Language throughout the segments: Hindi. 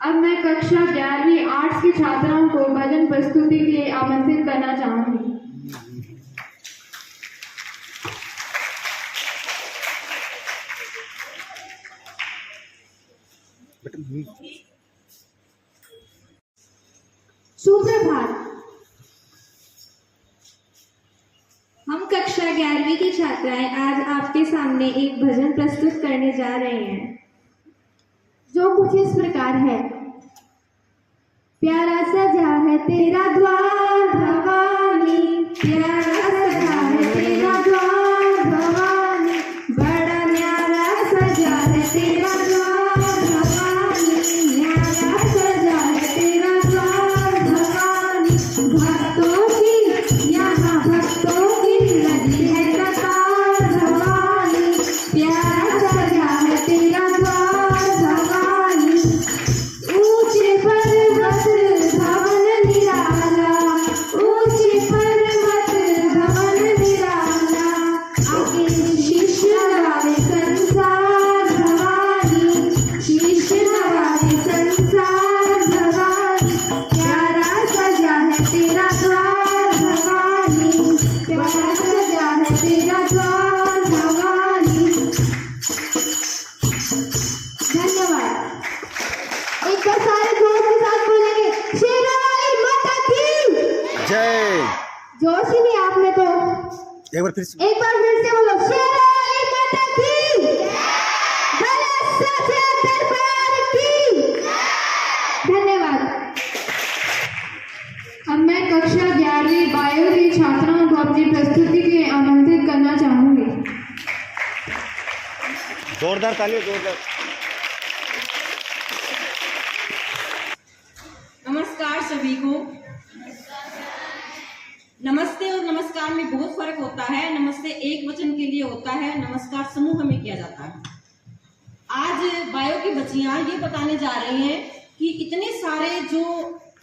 अब मैं कक्षा 11वीं आर्ट्स की छात्राओं को भजन प्रस्तुति के लिए आमंत्रित करना चाहूंगी। सुप्रभात। हम कक्षा 11वीं की छात्राएं आज आपके सामने एक भजन प्रस्तुत करने जा रहे हैं, जो कुछ इस प्रकार है। प्यारा सजा है तेरा द्वार भवानी, प्यारा सजा है तेरा द्वार भवानी, बड़ा न्यारा सजा है तेरा द्वार भवानी, न्यारा सजा है तेरा द्वार भवानी। भक्तों की यहाँ भक्तों की लगी है कतार भवानी, प्यारा सजा है तेरा द्वार भवानी। ऊंचे पर्वत भवन निराला, ऊंचे पर्वत भवन निराला, आगे शीश नवाए संसार भवानी, शीश नवाए संसार भवानी। प्यारा सजा है तेरा द्वार भवानी, प्यारा सजा है तेरा द्वार भवानी। धन्यवाद। एक बार सारे जोर के साथ बोलेंगे, शेरावाली माता की जय। जोर से नहीं, आपने तो एक बार फिर से बोलो, शेरावाली माता की भले सच्चे दरबार की। धन्यवाद। अब मैं कक्षा 11वीं बायो की छात्राओं को अपनी प्रस्तुति के लिए आमंत्रित करना चाहूंगी। जोरदार तालियां, जोरदार। नमस्कार सभी को। नमस्ते और नमस्कार में बहुत फर्क होता है। नमस्ते एक वचन के लिए होता है, नमस्कार समूह में किया जाता है। आज बायो की बच्चियां ये बताने जा रही हैं कि इतने सारे जो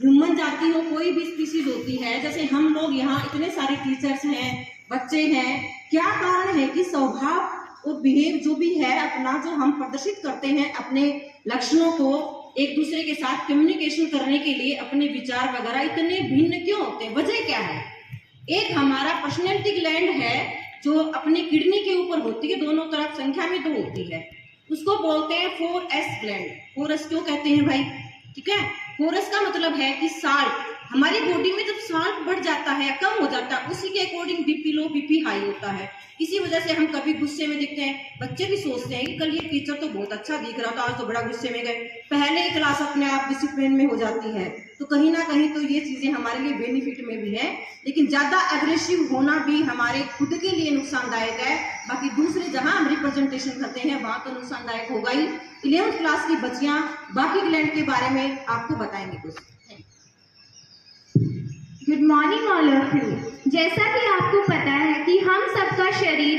ह्यूमन जाति हो, कोई भी स्पीशीज होती है, जैसे हम लोग यहाँ इतने सारे टीचर्स हैं, बच्चे हैं, क्या कारण है कि स्वभाव और बिहेव जो भी है अपना, जो हम प्रदर्शित करते हैं अपने लक्षणों को एक दूसरे के साथ कम्युनिकेशन करने के लिए, अपने विचार वगैरह इतने भिन्न क्यों होते हैं? वजह क्या है? एक हमारा पर्सनैलिटी ग्लैंड है जो अपने किडनी के ऊपर होती है, दोनों तरफ संख्या में 2 होती है, उसको बोलते हैं 4S ग्लैंड। 4S क्यों कहते हैं भाई? ठीक है, 4S का मतलब है कि साल्ट, हमारी बॉडी में जब साल्ट बढ़ जाता है, कम हो जाता है, उसी के according BP low, BP high होता है। इसी वजह से हम कभी गुस्से में दिखते हैं, बच्चे भी सोचते हैं कि कल ये टीचर तो बहुत अच्छा दिख रहा था, आज तो बड़ा गुस्से में गए। पहले क्लास अपने आप डिसिप्लिन में हो जाती है, तो कहीं ना कहीं तो ये चीजें हमारे लिए बेनिफिट में भी है, लेकिन ज्यादा अग्रेसिव होना भी हमारे खुद के लिए नुकसानदायक है। बाकी दूसरे जहां हम रिप्रेजेंटेशन करते हैं वहां तो नुकसानदायक होगा ही। 11th क्लास की बच्चियां बाकी ग्लैंड के बारे में आपको बताएंगे कुछ। Good morning all of you. जैसा कि आपको पता है कि हम सबका शरीर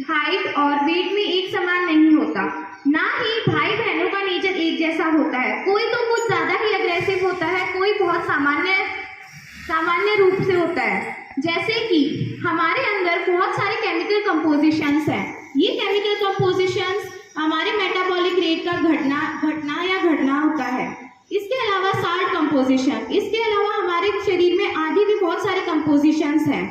हाइट और वेट में एक समान नहीं होता, ना ही भाई बहनों का नेचर एक जैसा होता है। कोई तो कुछ ज्यादा ही अग्रेसिव होता है, कोई बहुत सामान्य रूप से होता है। जैसे कि हमारे अंदर बहुत सारे केमिकल कंपोजिशंस हैं। ये केमिकल कंपोजिशंस हमारे मेटाबॉलिक रेट का घटना होता है। इसके अलावा साल्ट कंपोजिशन, इसके अलावा हमारे शरीर में आदि भी बहुत सारे कंपोजिशंस हैं।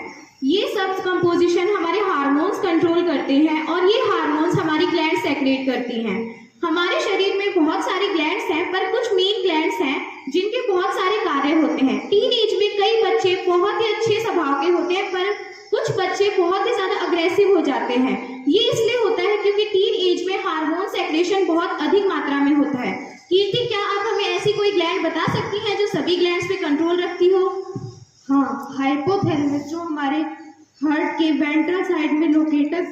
ये सब कंपोजिशन हमारे हार्मोन्स कंट्रोल करते हैं और ये हार्मोन्स हमारी ग्लैंड सेक्रेट करती हैं। हमारे शरीर में बहुत सारे ग्लैंड्स हैं, पर कुछ मेन ग्लैंड्स हैं जिनके बहुत सारे कार्य होते हैं। टीन एज में कई बच्चे बहुत ही अच्छे स्वभाव के होते हैं, पर कुछ बच्चे बहुत ही ज्यादा अग्रेसिव हो जाते हैं। ये इसलिए होता है क्योंकि टीन एज में हार्मोन सेक्रेशन बहुत अधिक मात्रा में होता है। कीर्ति, क्या आप हमें ऐसी कोई ग्लैंड बता सकती हैं जो सभी ग्लैंड्स पे कंट्रोल रखती हो? हाँ, हाइपोथैलेमस जो हमारे हार्ट के वेंट्रल साइड में लोकेटेड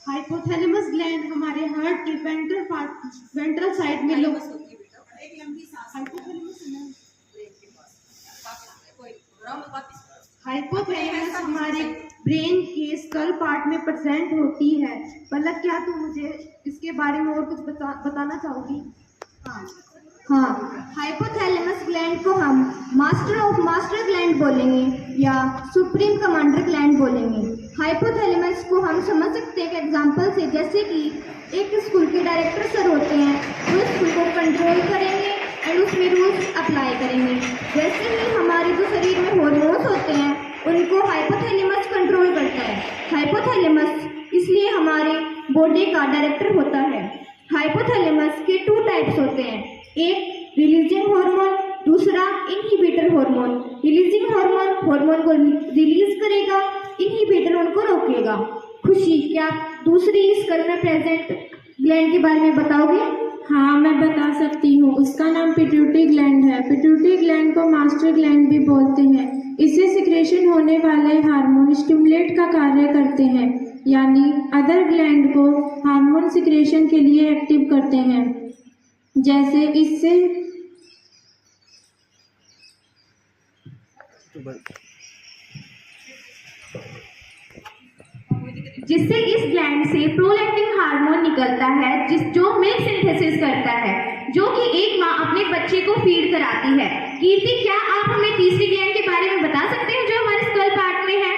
हाइपोथैलेमस ग्लैंड हमारे हार्ट के वेंट्रल साइड में हाइपोथैलेमस हमारे ब्रेन के स्कल पार्ट में प्रेजेंट होती है। पलक, क्या तुम मुझे इसके बारे में और कुछ बताना चाहोगी? हाँ, हाइपोथैलेमस ग्लैंड को हम मास्टर ग्लैंड बोलेंगे या सुप्रीम कमांडर ग्लैंड बोलेंगे। हाइपोथैलेमस को हम हम समझ सकते हैं एग्जाम्पल से, जैसे कि एक स्कूल के डायरेक्टर सर होते हैं, वो स्कूल को कंट्रोल करेंगे एंड उसमें रूल्स अप्लाई करेंगे। वैसे ही हमारे जो शरीर में हार्मोन्स होते हैं उनको हाइपोथैलेमस कंट्रोल करता है। हाइपोथैलेमस इसलिए हमारे बॉडी का डायरेक्टर होता है। हाइपोथैलेमस के 2 टाइप्स होते हैं, एक रिलीजिंग हार्मोन, दूसरा इनहिबिटर हार्मोन। रिलीजिंग हार्मोन को रिलीज करेगा, इनहिबिटर उनको रोकेगा। खुशी, क्या आप दूसरी स्कल में प्रेजेंट ग्लैंड के बारे में बताओगे? हाँ, मैं बता सकती हूँ। उसका नाम पिट्यूटरी ग्लैंड है। पिट्यूटरी ग्लैंड को मास्टर ग्लैंड भी बोलते हैं। इससे सिक्रेशन होने वाले हार्मोन स्टिमुलेट का कार्य करते हैं, यानी अदर ग्लैंड को हार्मोन सिक्रेशन के लिए एक्टिव करते हैं। जैसे जिससे इस ग्लैंड से प्रोलैक्टिन हार्मोन निकलता है, जो मिल्क सिंथेसिस करता है, जो कि एक माँ अपने बच्चे को फीड कराती है। कीर्ति, क्या आप हमें तीसरी ग्लैंड के बारे में बता सकते हैं जो हमारे स्कल पार्ट में है?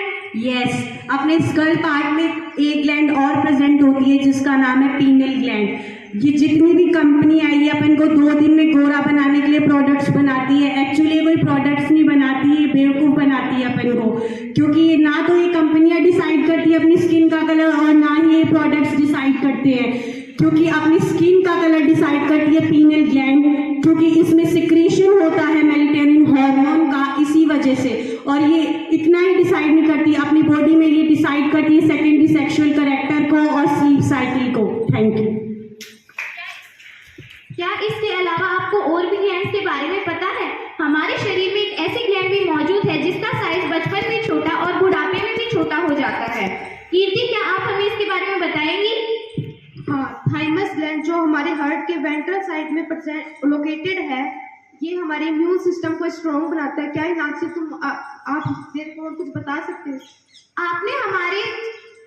यस, अपने स्कल पार्ट में एक ग्लैंड और प्रेजेंट होती है जिसका नाम है पीनियल ग्लैंड। ये जितनी भी कंपनी आई है अपन को 2 दिन में गोरा बनाने के लिए प्रोडक्ट्स बनाती है, एक्चुअली कोई प्रोडक्ट्स नहीं बनाती है, बेवकूफ़ बनाती है अपन को, क्योंकि ना तो ये कंपनियां डिसाइड करती है अपनी स्किन का कलर और ना ही ये प्रोडक्ट्स डिसाइड करते हैं, क्योंकि अपनी स्किन का कलर डिसाइड करती है पीनियल ग्लैंड, क्योंकि इसमें सिक्रीशन होता है मेलेटोनिन हार्मोन का, इसी वजह से। और ये इतना ही डिसाइड नहीं करती, अपनी बॉडी में ये डिसाइड करती है सेकेंडरी सेक्सुअल कैरेक्टर को और स्लीप साइकिल को। Thank you. क्या इसके अलावा आपको और भी ग्लैंड्स के बारे में पता है? हमारे शरीर में एक ऐसी ग्लैंड भी मौजूद है जिसका साइज बचपन में छोटा और बुढ़ापे में भी छोटा हो जाता है। कीर्ति, क्या आप हमें इसके बारे में बताएंगी? हाँ, थाइमस ग्लैंड जो हमारे हार्ट के वेंट्रल साइड में लोकेटेड है, ये हमारे इम्यून सिस्टम को स्ट्रॉन्ग बनाता है। क्या इन नाम से आप मेरे को और कुछ बता सकते हैं? आपने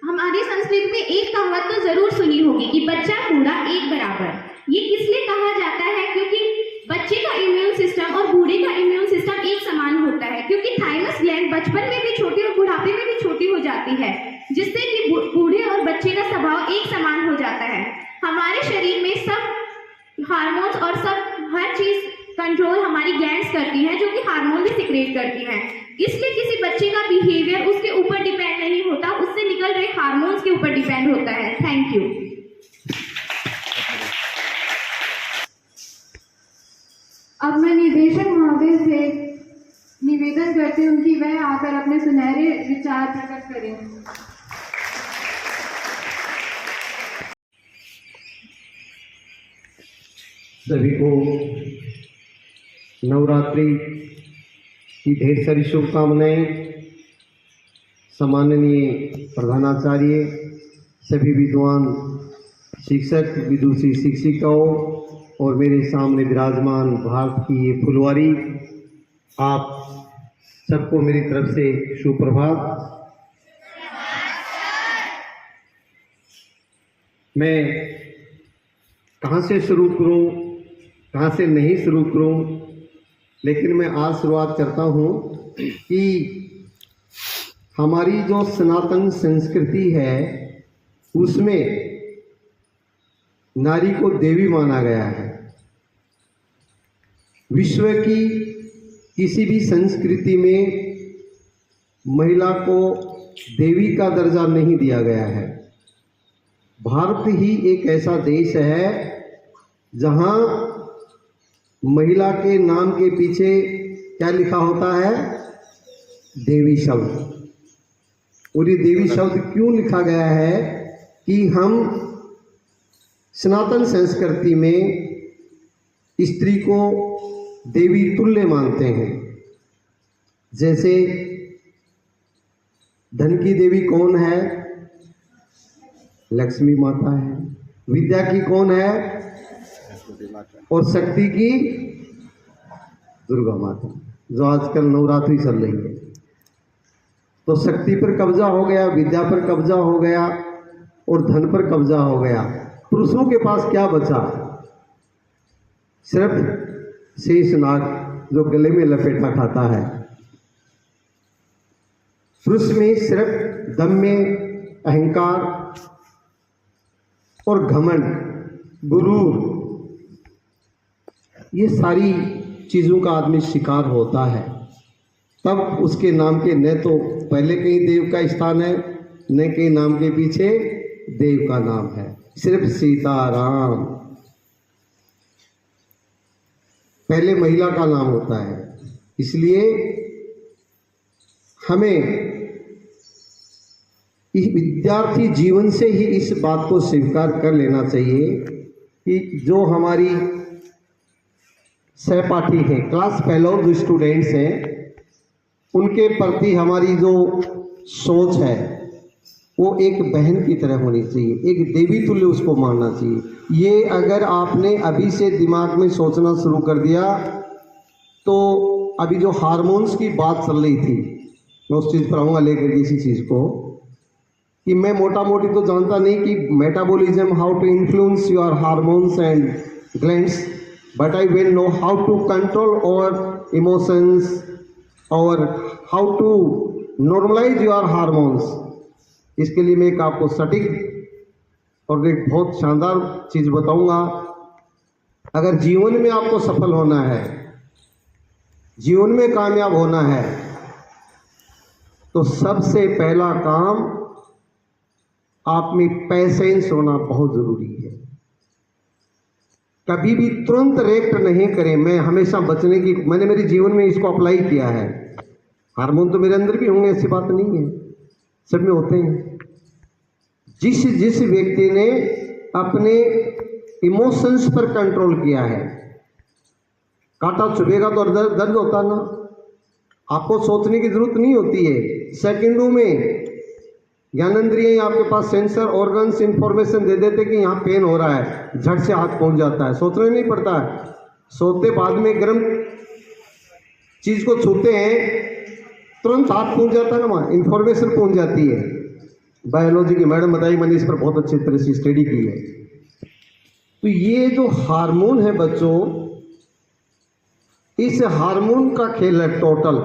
हमारी संस्कृति में एक कहावत तो जरूर सुनी होगी कि बच्चा बूढ़ा एक बराबर। ये किसलिए कहा जाता है? क्योंकि बच्चे का इम्यून सिस्टम और बूढ़े का इम्यून सिस्टम एक समान होता है, क्योंकि थाइमस ग्लैंड बचपन में भी छोटी और बुढ़ापे में भी छोटी हो जाती है, जिससे कि बूढ़े और बच्चे का स्वभाव एक समान हो जाता है। हमारे शरीर में सब हार्मोन्स और हर चीज कंट्रोल हमारी ग्लैंड्स करती हैं, जो कि हार्मोन भी सिक्रेट करती हैं। इसलिए किसी बच्चे का बिहेवियर उसके ऊपर डिपेंड नहीं होता, उससे निकल रहे हार्मोन्स के ऊपर डिपेंड होता है। Thank you. अब मैं निदेशक महोदय से निवेदन करती हूँ कि वह आकर अपने सुनहरे विचार प्रकट करें। सभी को नवरात्रि की ढेर सारी शुभकामनाएं। सम्माननीय प्रधानाचार्य, सभी विद्वान शिक्षक, विदुषी शिक्षिकाओं और मेरे सामने विराजमान भारत की ये फुलवारी, आप सबको मेरी तरफ से सुप्रभात। मैं कहाँ से शुरू करूँ, कहाँ से नहीं शुरू करूँ, लेकिन मैं आज शुरुआत करता हूँ कि हमारी जो सनातन संस्कृति है उसमें नारी को देवी माना गया है। विश्व की किसी भी संस्कृति में महिला को देवी का दर्जा नहीं दिया गया है। भारत ही एक ऐसा देश है जहां महिला के नाम के पीछे क्या लिखा होता है? देवी शब्द। और ये देवी शब्द क्यों लिखा गया है कि हम सनातन संस्कृति में स्त्री को देवी तुल्य मानते हैं। जैसे धन की देवी कौन है? लक्ष्मी माता है। विद्या की कौन है? और शक्ति की दुर्गा माता, जो आजकल नवरात्रि चल रही है। तो शक्ति पर कब्जा हो गया, विद्या पर कब्जा हो गया और धन पर कब्जा हो गया। पुरुषों के पास क्या बचा? सिर्फ शेषनाग, जो गले में लपेटा खाता है। पुरुष में सिर्फ दम में अहंकार और घमंड, गुरूर, ये सारी चीज़ों का आदमी शिकार होता है, तब उसके नाम के न तो पहले कहीं देव का स्थान है, न कहीं नाम के पीछे देव का नाम है, सिर्फ सीताराम। पहले महिला का नाम होता है। इसलिए हमें इस विद्यार्थी जीवन से ही इस बात को स्वीकार कर लेना चाहिए कि जो हमारी सहपाठी हैं, क्लास फेलो जो स्टूडेंट्स हैं, उनके प्रति हमारी जो सोच है वो एक बहन की तरह होनी चाहिए, एक देवी तुल्य उसको मानना चाहिए। ये अगर आपने अभी से दिमाग में सोचना शुरू कर दिया तो अभी जो हार्मोन्स की बात चल रही थी, मैं उस चीज़ पर आऊँगा लेकर इसी चीज़ को, कि मैं मोटा मोटी तो जानता नहीं कि metabolism how to influence your hormones and glands, but I will know how to control our emotions और how to normalise your hormones. इसके लिए मैं एक आपको सटीक और एक बहुत शानदार चीज़ बताऊंगा। अगर जीवन में आपको सफल होना है, जीवन में कामयाब होना है, तो सबसे पहला काम आप में पेशेंस होना बहुत ज़रूरी है। कभी भी तुरंत रिएक्ट नहीं करें। मैं हमेशा बचने की, मैंने मेरे जीवन में इसको अप्लाई किया है। हार्मोन तो मेरे अंदर भी होंगे, ऐसी बात नहीं है, सब में होते हैं। जिस व्यक्ति ने अपने इमोशंस पर कंट्रोल किया है, कांटा चुभेगा तो दर्द होता ना, आपको सोचने की जरूरत नहीं होती है, सेकंडों में ज्ञानेंद्रिय आपके पास सेंसर ऑर्गन्स इंफॉर्मेशन दे देते कि यहाँ पेन हो रहा है, झट से हाथ पहुंच जाता है, सोचना नहीं पड़ता है। सोते बाद में गर्म चीज को छूते हैं, तुरंत हाथ पहुंच जाता है ना, वहाँ इंफॉर्मेशन पहुंच जाती है। बायोलॉजी की मैडम बताई, मैंने इस पर बहुत अच्छी तरह से स्टडी की है। तो ये जो हार्मोन है बच्चों, इस हार्मोन का खेल है टोटल।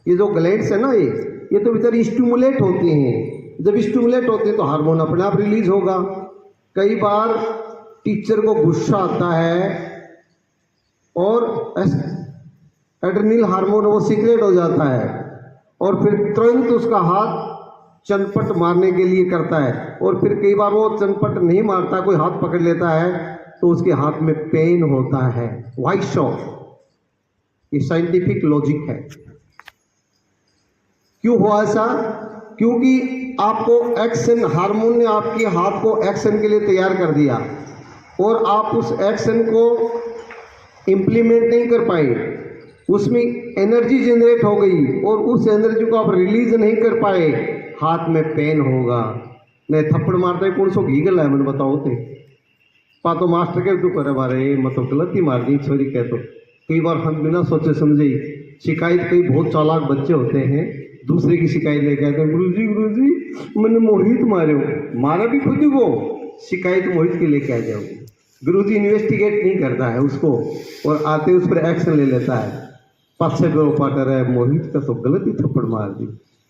ये जो ग्लैंड्स है ना, ये तो बेचारी स्टिमुलेट होती हैं। जब स्टिमुलेट होते हैं तो हार्मोन अपने आप रिलीज होगा। कई बार टीचर को गुस्सा आता है और एड्रेनल हार्मोन वो सीक्रेट हो जाता है और फिर तुरंत उसका हाथ चनपट मारने के लिए करता है, और फिर कई बार वो चनपट नहीं मारता, कोई हाथ पकड़ लेता है तो उसके हाथ में पेन होता है। Why so? ये साइंटिफिक लॉजिक है। क्यों हुआ ऐसा? क्योंकि आपको एक्शन, हार्मोन ने आपके हाथ को एक्शन के लिए तैयार कर दिया और आप उस एक्शन को इम्प्लीमेंट नहीं कर पाए, उसमें एनर्जी जनरेट हो गई और उस एनर्जी को आप रिलीज नहीं कर पाए, हाथ में पेन होगा। नहीं थप्पड़ मारता है, कौन सो घी गला है, मैंने बताओ थे पा तो मास्टर के तू करे मारे मतलब गलत ही मार दी छोरी कह। तो कई बार हम बिना सोचे समझे शिकायत, कई बहुत चालाक बच्चे होते हैं, दूसरे की शिकायत लेके आते हैं, गुरुजी मैंने मोहित मारे हो, मारा भी खुद को, शिकायत मोहित की लेके आ जाओ। गुरुजी इन्वेस्टिगेट नहीं करता है उसको और आते उस पर एक्शन ले लेता है। पाछे गो पाटर है, मोहित का तो गलत ही थप्पड़ मार दी।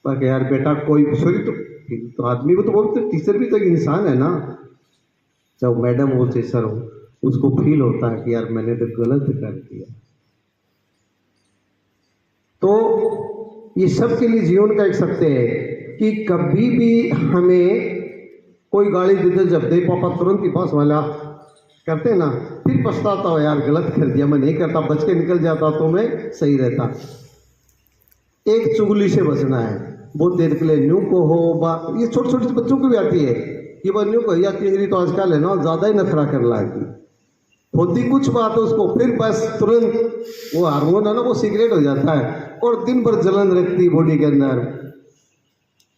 पर यार बेटा कोई सॉरी, तो आदमी को तो बोलते, टीचर भी तो एक इंसान है ना, जब मैडम हो चाहे सर हो, उसको फील होता है कि यार मैंने तो गलत कर दिया। तो ये सब के लिए जीवन का एक सत्य है कि कभी भी हमें कोई गाली दे दे, जब दे पापा तुरंत ही पास वाला करते हैं ना, फिर पछताता हो यार गलत कर दिया, मैं नहीं करता, बच के निकल जाता तो मैं सही रहता। एक चुगली से बचना है, बहुत देर के लिए न्यू को हो ये छोटे छोटे बच्चों को भी आती है कि वह न्यू को या चिंगरी तो आजकल है ना ज़्यादा ही नखरा कर लागी, होती कुछ बात है उसको, फिर बस तुरंत वो हार्मोन है ना वो सिगरेट हो जाता है और दिन भर जलन रखती बॉडी के अंदर।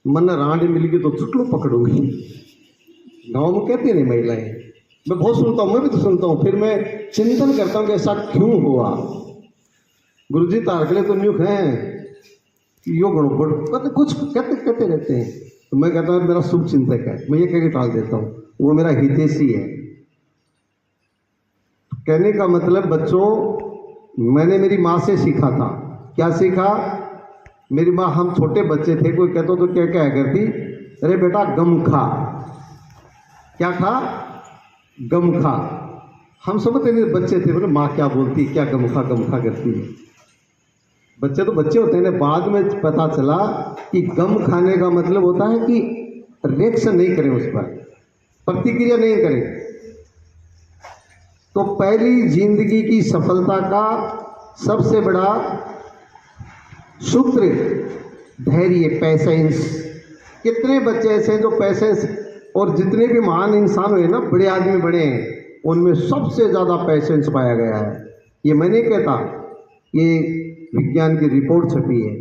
मन रांडी मिल गई तो चुटलू पकड़ूंगी, गाँव में कहती नहीं महिलाएं। मैं बहुत सुनता हूँ, मैं भी तो सुनता हूँ, फिर मैं चिंतन करता हूँ कि ऐसा क्यों हुआ। गुरुजी तारकले तो न्यूक हैं, यो गड़बड़ कहते कुछ कहते रहते हैं, तो मैं कहता हूँ मेरा शुभ चिंतक है, मैं ये कह के टाल देता हूँ, वो मेरा हितैषी है। कहने का मतलब बच्चों, मैंने मेरी माँ से सीखा था। क्या सीखा? मेरी माँ, हम छोटे बच्चे थे, कोई कहता तो क्या क्या करती, अरे बेटा गम खा, क्या खा? गम खा। हम समझते नहीं, बच्चे थे बोले माँ क्या बोलती, क्या गम खा करती है। बच्चे तो बच्चे होते हैं ना, बाद में पता चला कि गम खाने का मतलब होता है कि रिएक्शन नहीं करें, उस पर प्रतिक्रिया नहीं करें। तो पहली जिंदगी की सफलता का सबसे बड़ा सूत्र धैर्य, पैसेंस। कितने बच्चे ऐसे हैं जो पैसेंस, और जितने भी महान इंसान हुए ना, बड़े आदमी बड़े हैं, उनमें सबसे ज़्यादा पैसेंस पाया गया है। ये मैं नहीं कहता, ये विज्ञान की रिपोर्ट छपी है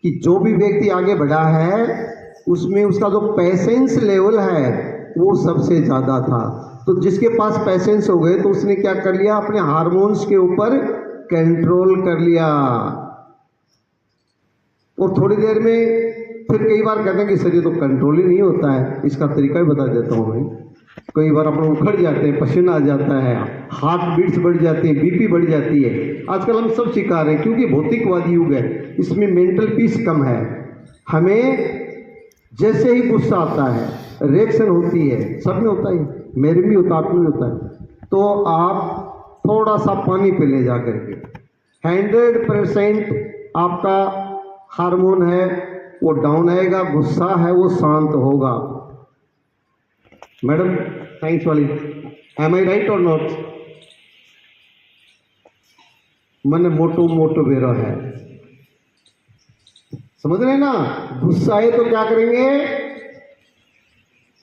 कि जो भी व्यक्ति आगे बढ़ा है उसमें उसका जो पैसेंस लेवल है वो सबसे ज़्यादा था। तो जिसके पास पैसेंस हो गए तो उसने क्या कर लिया, अपने हार्मोन्स के ऊपर कंट्रोल कर लिया। और थोड़ी देर में फिर कई बार कहते हैं कि सर ये तो कंट्रोल ही नहीं होता है। इसका तरीका भी बता देता हूँ मैं। कई बार अपना उखड़ जाते हैं, पसीना आ जाता है, हार्ट बीट्स बढ़ जाती है, बीपी बढ़ जाती है। आजकल हम सब शिकार हैं क्योंकि भौतिकवादी युग है, इसमें मेंटल पीस कम है। हमें जैसे ही गुस्सा आता है, रिएक्शन होती है, सब में होता है, मेरे भी होता, आप में भी होता है। तो आप थोड़ा सा पानी पी ले जा करके, 100% आपका हार्मोन है वो डाउन आएगा, गुस्सा है वो शांत होगा। मैडम थैंक्स वाली, एम आई राइट और नॉट? मन मोटो बेरा है, समझ रहे ना? गुस्सा है तो क्या करेंगे,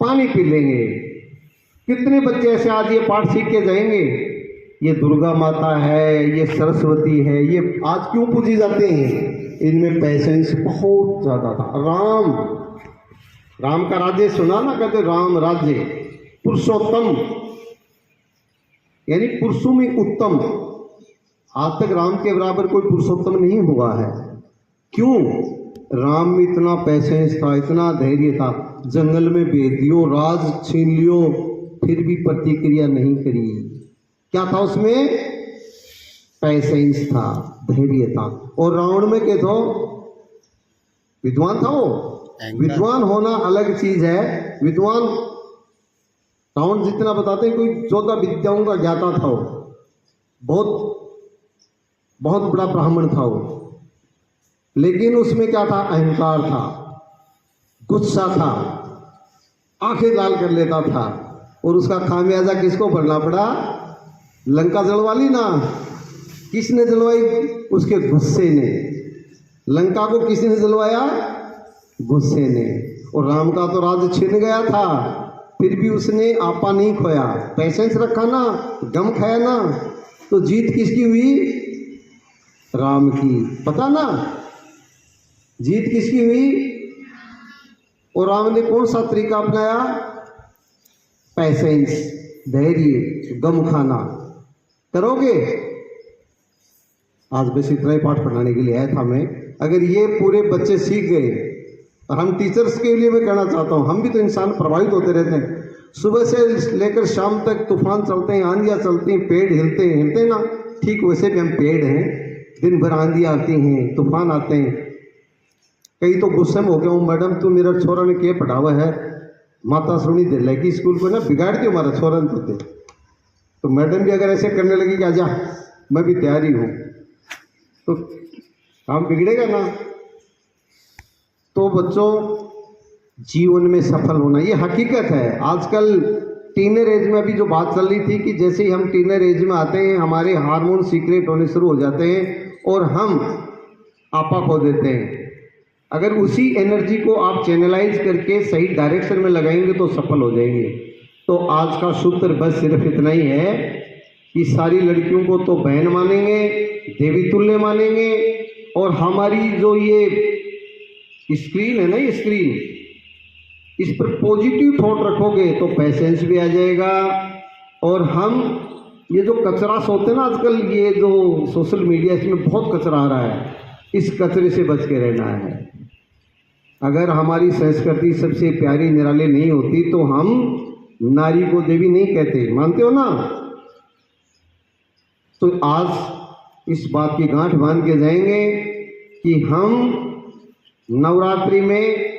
पानी पी लेंगे। कितने बच्चे ऐसे आज ये पाठ सीख के जाएंगे, ये दुर्गा माता है, ये सरस्वती है, ये आज क्यों पूजी जाते हैं? इनमें पैसेंस बहुत ज्यादा था। राम का राज्य सुना ना, कहते राम राज्य पुरुषोत्तम, यानी पुरुषों में उत्तम। आज तक राम के बराबर कोई पुरुषोत्तम नहीं हुआ है। क्यों? राम में इतना पैसेंस था, इतना धैर्य था। जंगल में भेज दियो, राज छीन लियो, फिर भी प्रतिक्रिया नहीं करी। क्या था उसमें? पैसेंस था, धैर्य था। और रावण में क्या था? विद्वान था वो। विद्वान होना अलग चीज है। विद्वान रावण जितना बताते हैं, कोई 14 विद्याओं का ज्ञाता था वो, बहुत बड़ा ब्राह्मण था वो। लेकिन उसमें क्या था? अहंकार था, गुस्सा था, आंखें लाल कर लेता था। और उसका खामियाजा किसको भरना पड़ा? लंका जलवा ली ना। किसने जलवाई? उसके गुस्से ने। लंका को किसने जलवाया? गुस्से ने। और राम का तो राज छिन गया था, फिर भी उसने आपा नहीं खोया, पैसेंस रखा ना, गम खाया ना। तो जीत किसकी हुई? राम की। पता ना जीत किसकी हुई? और राम ने कौन सा तरीका अपनाया? पैसेंस, धैर्य, गम खाना। करोगे? आज बस इतना ही पाठ पढ़ाने के लिए आया था मैं। अगर ये पूरे बच्चे सीख गए, और हम टीचर्स के लिए मैं कहना चाहता हूँ, हम भी तो इंसान प्रभावित होते रहते हैं। सुबह से लेकर शाम तक तूफान चलते हैं, आंधियाँ चलती हैं, पेड़ हिलते हैं ना। ठीक वैसे भी हम पेड़ हैं, दिन भर आंधी आती हैं, तूफान आते हैं। कई तो गुस्से में हो गया हूँ, मैडम तू मेरा छोरा ने क्या पढ़ावा है, माता सुनी दे लगी स्कूल को ना, बिगाड़ दियो हमारा छोरा ने तो। तो मैडम भी अगर ऐसे करने लगी कि आजा मैं भी तैयारी हूँ, तो काम बिगड़ेगा ना। तो बच्चों, जीवन में सफल होना ये हकीकत है। आजकल टीनेज एज में अभी जो बात चल रही थी कि जैसे ही हम टीनेज एज में आते हैं, हमारे हार्मोन सीक्रेट होने शुरू हो जाते हैं और हम आपा खो देते हैं। अगर उसी एनर्जी को आप चैनलाइज करके सही डायरेक्शन में लगाएंगे तो सफल हो जाएंगे। तो आज का सूत्र बस सिर्फ इतना ही है कि सारी लड़कियों को तो बहन मानेंगे, देवी तुल्य मानेंगे, और हमारी जो ये स्क्रीन है ना, ये स्क्रीन, इस पर पॉजिटिव थॉट रखोगे तो पैसेंस भी आ जाएगा। और हम ये जो कचरा सोते हैं ना आजकल, ये जो सोशल मीडिया, इसमें बहुत कचरा आ रहा है, इस कचरे से बच के रहना है। अगर हमारी संस्कृति सबसे प्यारी निराली नहीं होती तो हम नारी को देवी नहीं कहते, मानते हो ना। तो आज इस बात की गांठ बांध के जाएंगे कि हम नवरात्रि में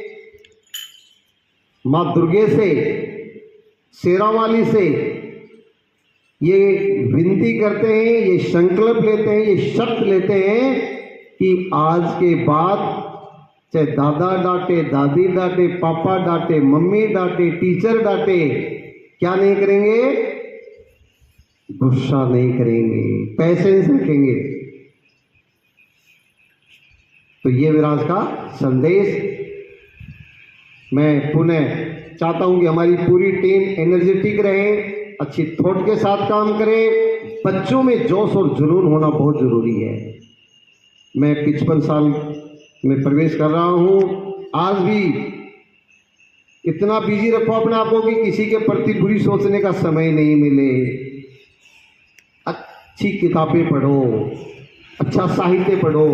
माँ दुर्गे से, शेरावाली से ये विनती करते हैं, ये संकल्प लेते हैं, ये शर्त लेते हैं कि आज के बाद चाहे दादा डांटे, दादी डांटे, पापा डांटे, मम्मी डांटे, टीचर डांटे, क्या नहीं करेंगे? गुस्सा नहीं करेंगे, पैसेंस रखेंगे। तो ये विराज का संदेश। मैं पुनः चाहता हूं कि हमारी पूरी टीम एनर्जेटिक रहे, अच्छी थॉट के साथ काम करे। बच्चों में जोश और जुनून होना बहुत जरूरी है। मैं 55 साल में प्रवेश कर रहा हूं, आज भी इतना बिजी रखो अपने आप को कि किसी के प्रति बुरी सोचने का समय नहीं मिले। अच्छी किताबें पढ़ो, अच्छा साहित्य पढ़ो,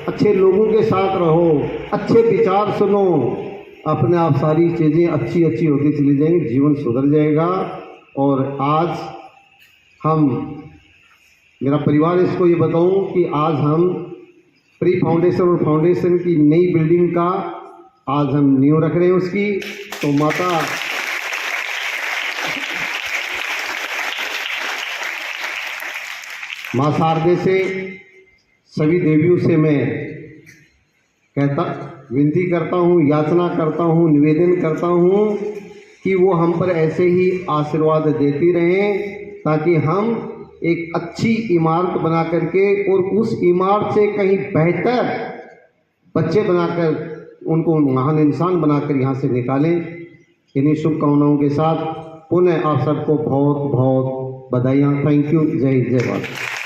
अच्छे लोगों के साथ रहो, अच्छे विचार सुनो, अपने आप सारी चीज़ें अच्छी अच्छी होती चली जाएंगी, जीवन सुधर जाएगा। और आज हम, मेरा परिवार इसको ये बताऊं कि आज हम प्री फाउंडेशन और फाउंडेशन की नई बिल्डिंग का आज हम नींव रख रहे हैं उसकी। तो माँ शारदे से, सभी देवियों से मैं विनती करता हूँ, याचना करता हूँ, निवेदन करता हूँ कि वो हम पर ऐसे ही आशीर्वाद देती रहें, ताकि हम एक अच्छी इमारत बना करके और उस इमारत से कहीं बेहतर बच्चे बनाकर उनको महान इंसान बनाकर यहाँ से निकालें। इन्हीं शुभकामनाओं के साथ पुनः आप सबको बहुत बहुत बधाइयाँ। Thank you. जय हिंद, जय भारत।